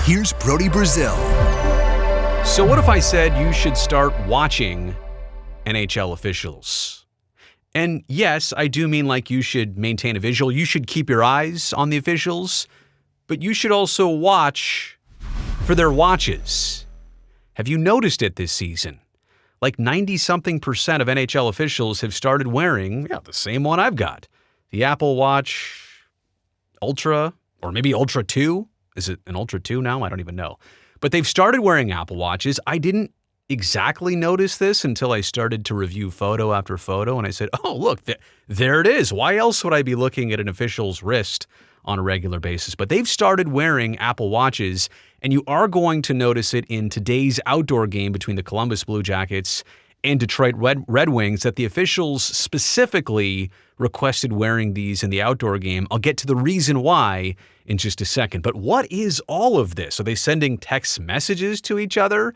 here's Brody Brazil. So what if I said you should start watching NHL officials? And yes, I do mean like you should maintain a visual. You should keep your eyes on the officials, but you should also watch for their watches. Have you noticed it this season? Like 90-something% of NHL officials have started wearing the same one I've got. The Apple Watch Ultra, or maybe Ultra 2. Is it an Ultra 2 now? I don't even know. But they've started wearing Apple Watches. I didn't exactly notice this until I started to review photo after photo, and I said, oh, look, there it is. Why else would I be looking at an official's wrist on a regular basis? But they've started wearing Apple Watches, and you are going to notice it in today's outdoor game between the Columbus Blue Jackets and Detroit Red Wings, that the officials specifically requested wearing these in the outdoor game. I'll get to the reason why in just a second. But what is all of this? Are they sending text messages to each other?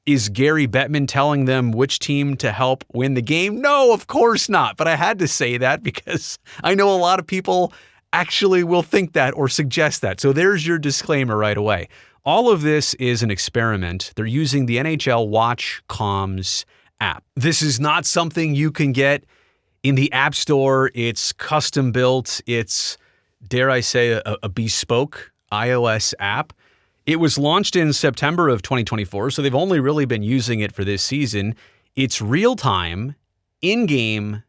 Is Gary Bettman telling them which team to help win the game? No, of course not. But I had to say that because I know a lot of people actually will think that or suggest that. So there's your disclaimer right away. All of this is an experiment. They're using the NHL Watch Comms app. This is not something you can get in the App Store. It's custom built. It's, dare I say, a bespoke iOS app. It was launched in September of 2024, so they've only really been using it for this season. It's real-time, in-game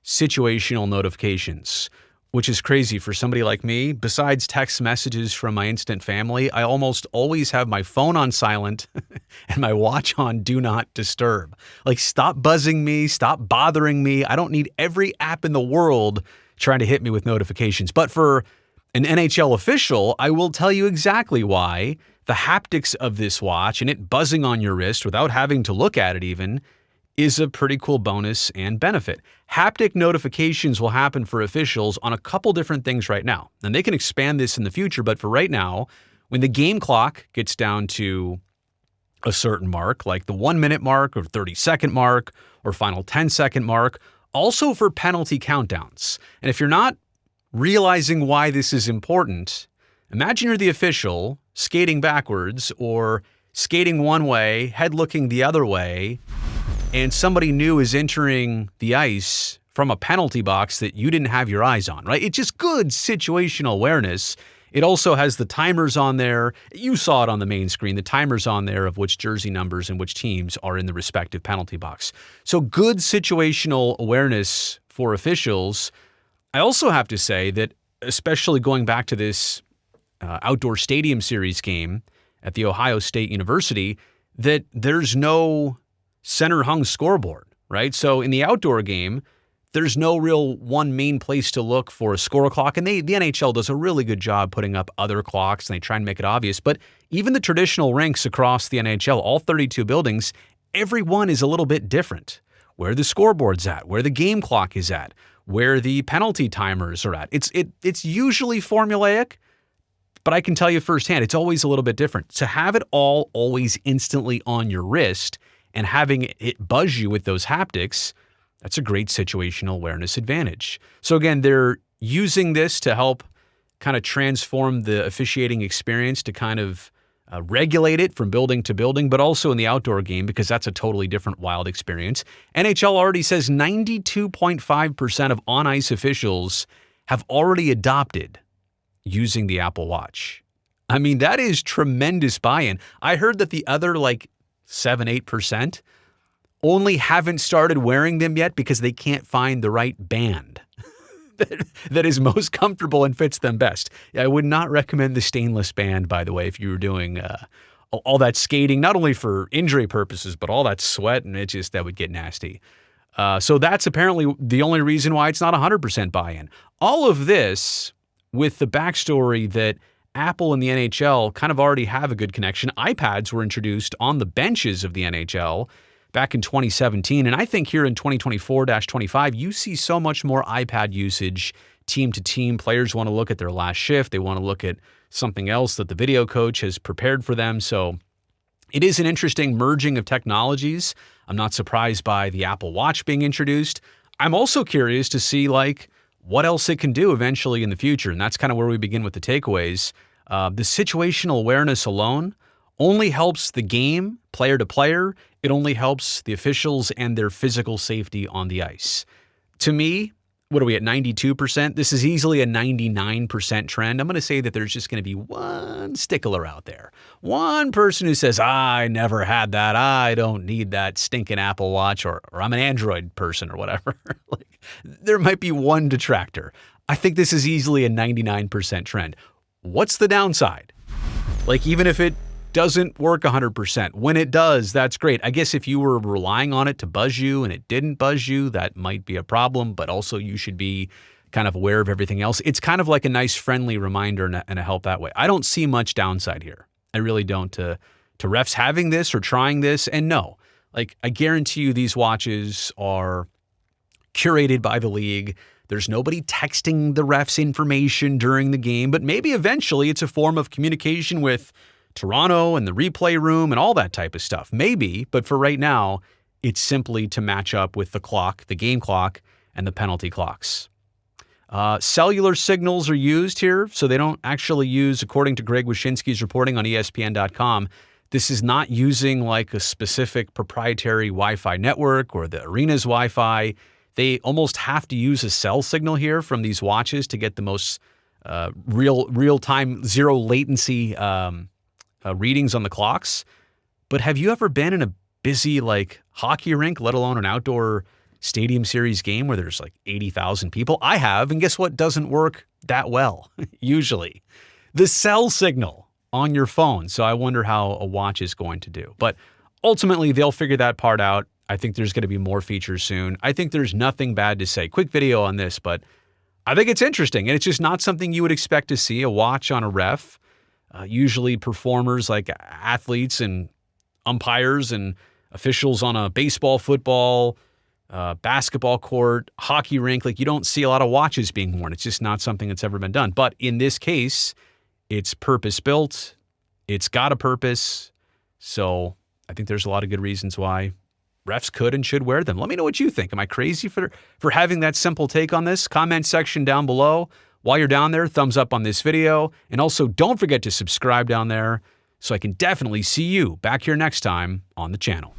situational notifications, which is crazy for somebody like me. Besides text messages from my instant family, I almost always have my phone on silent and my watch on do not disturb. Like, stop buzzing me, stop bothering me. I don't need every app in the world trying to hit me with notifications. But for an NHL official, I will tell you exactly why. The haptics of this watch and it buzzing on your wrist without having to look at it even is a pretty cool bonus and benefit. Haptic notifications will happen for officials on a couple different things right now. And they can expand this in the future, but for right now, when the game clock gets down to a certain mark, like the 1-minute mark or 30-second mark or final 10-second mark, also for penalty countdowns. And if you're not realizing why this is important, imagine you're the official skating backwards or skating one way, head looking the other way, and somebody new is entering the ice from a penalty box that you didn't have your eyes on, right? It's just good situational awareness. It also has the timers on there. You saw it on the main screen, the timers on there of which jersey numbers and which teams are in the respective penalty box. So good situational awareness for officials. I also have to say that, especially going back to this outdoor stadium series game at the Ohio State University, that there's no center hung scoreboard, right? So in the outdoor game, there's no real one main place to look for a score clock. And the NHL does a really good job putting up other clocks, and they try and make it obvious. But even the traditional rinks across the NHL, all 32 buildings, every one is a little bit different. Where the scoreboard's at, where the game clock is at, where the penalty timers are at. It's usually formulaic, but I can tell you firsthand, it's always a little bit different. To have it all always instantly on your wrist and having it buzz you with those haptics, that's a great situational awareness advantage. So again, they're using this to help kind of transform the officiating experience, to kind of regulate it from building to building, but also in the outdoor game, because that's a totally different wild experience. NHL already says 92.5% of on-ice officials have already adopted using the Apple Watch. I mean, that is tremendous buy-in. I heard that the other 7-8% only haven't started wearing them yet because they can't find the right band that is most comfortable and fits them best. I would not recommend the stainless band, by the way, if you were doing all that skating, not only for injury purposes, but all that sweat, and that would get nasty. So that's apparently the only reason why it's not 100% buy-in. All of this with the backstory that Apple and the NHL kind of already have a good connection. iPads were introduced on the benches of the NHL back in 2017. And I think here in 2024-25, you see so much more iPad usage team to team. Players want to look at their last shift. They want to look at something else that the video coach has prepared for them. So it is an interesting merging of technologies. I'm not surprised by the Apple Watch being introduced. I'm also curious to see what else it can do eventually in the future. And that's kind of where we begin with the takeaways. The situational awareness alone only helps the game, player to player. It only helps the officials and their physical safety on the ice. To me, what are we at, 92%? This is easily a 99% trend. I'm going to say that there's just going to be one stickler out there. One person who says, I never had that. I don't need that stinking Apple Watch, or I'm an Android person or whatever. There might be one detractor. I think this is easily a 99% trend. What's the downside? Even if it doesn't work 100%, when it does, that's great. I guess if you were relying on it to buzz you and it didn't buzz you, that might be a problem, but also you should be kind of aware of everything else. It's kind of like a nice friendly reminder and a help that way. I don't see much downside here. I really don't to refs having this or trying this. And no, I guarantee you these watches are curated by the league. There's nobody texting the refs information during the game, but maybe eventually it's a form of communication with Toronto and the replay room and all that type of stuff. Maybe, but for right now, it's simply to match up with the clock, the game clock, and the penalty clocks. Cellular signals are used here, so they don't actually use, according to Greg Wyshynski's reporting on ESPN.com, this is not using a specific proprietary Wi-Fi network or the arena's Wi-Fi. They almost have to use a cell signal here from these watches to get the most real-time, zero latency readings on the clocks. But have you ever been in a busy hockey rink, let alone an outdoor stadium series game where there's 80,000 people? I have, and guess what doesn't work that well, usually? The cell signal on your phone. So I wonder how a watch is going to do. But ultimately, they'll figure that part out. I think there's going to be more features soon. I think there's nothing bad to say. Quick video on this, but I think it's interesting, and it's just not something you would expect to see, a watch on a ref. Usually performers like athletes and umpires and officials on a baseball, football, basketball court, hockey rink, you don't see a lot of watches being worn. It's just not something that's ever been done. But in this case, it's purpose-built. It's got a purpose. So I think there's a lot of good reasons why refs could and should wear them. Let me know what you think. Am I crazy for having that simple take on this? Comment section down below. While you're down there, thumbs up on this video. And also, don't forget to subscribe down there so I can definitely see you back here next time on the channel.